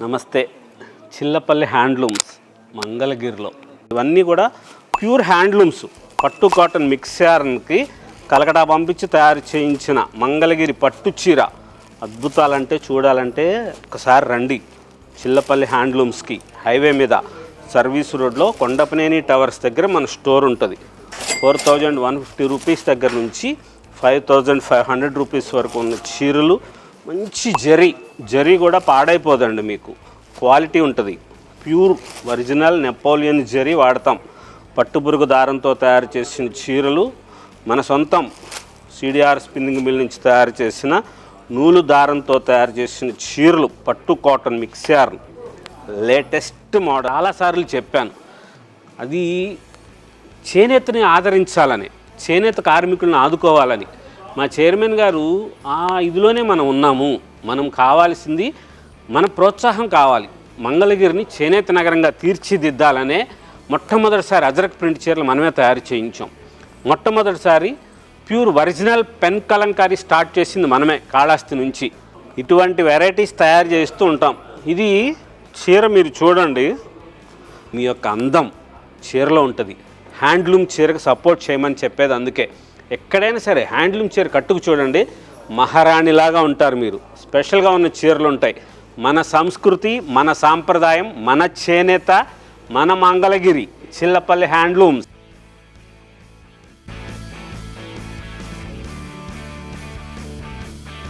నమస్తే. చిల్లపల్లి హ్యాండ్లూమ్స్ మంగళగిరిలో ఇవన్నీ కూడా ప్యూర్ హ్యాండ్లూమ్స్. పట్టు కాటన్ మిక్సర్కి కలకటా పంపించి తయారు చేయించిన మంగళగిరి పట్టు చీర. అద్భుతాలంటే చూడాలంటే ఒకసారి రండి చిల్లపల్లి హ్యాండ్లూమ్స్కి. హైవే మీద సర్వీస్ రోడ్లో కొండపనేని టవర్స్ దగ్గర మన స్టోర్ ఉంటుంది. 4150 రూపీస్ దగ్గర నుంచి 5500 రూపీస్ వరకు ఉన్న చీరలు. మంచి జరీ కూడా పాడైపోదండి, మీకు క్వాలిటీ ఉంటుంది. ప్యూర్ ఒరిజినల్ నెపోలియన్ జరీ వాడతాం. పట్టుబురుగు దారంతో తయారు చేసిన చీరలు, మన సొంతం సిడిఆర్ స్పిన్నింగ్ మిల్ నుంచి తయారు చేసిన నూలు దారంతో తయారు చేసిన చీరలు. పట్టు కాటన్ మిక్సర్ లేటెస్ట్ మోడల్. చాలాసార్లు చెప్పాను, అది చేనేతని ఆదరించాలని, చేనేత కార్మికులను ఆదుకోవాలని. మా చైర్మన్ గారు ఇదిలోనే మనం ఉన్నాము. మనం కావాల్సింది మన ప్రోత్సాహం కావాలి. మంగళగిరిని చేనేత నగరంగా తీర్చిదిద్దాలనే మొట్టమొదటిసారి అజరక్ ప్రింట్ చీరలు మనమే తయారు చేయించాం. మొట్టమొదటిసారి pure original pen Kalamkari start చేసింది మనమే, కాళహస్తి నుంచి. ఇటువంటి వెరైటీస్ తయారు చేస్తూ ఉంటాం. ఇది చీర మీరు చూడండి, మీ యొక్క అందం చీరలో ఉంటుంది. హ్యాండ్లూమ్ చీరకు సపోర్ట్ చేయమని చెప్పేది అందుకే. ఎక్కడైనా సరే హ్యాండ్లూమ్ చీర కట్టుకు చూడండి, మహారాణిలాగా ఉంటారు మీరు. స్పెషల్గా ఉన్న చీరలు ఉంటాయి. మన సంస్కృతి, మన సాంప్రదాయం, మన చేనేత, మన మంగళగిరి చిల్లపల్లి హ్యాండ్లూమ్స్.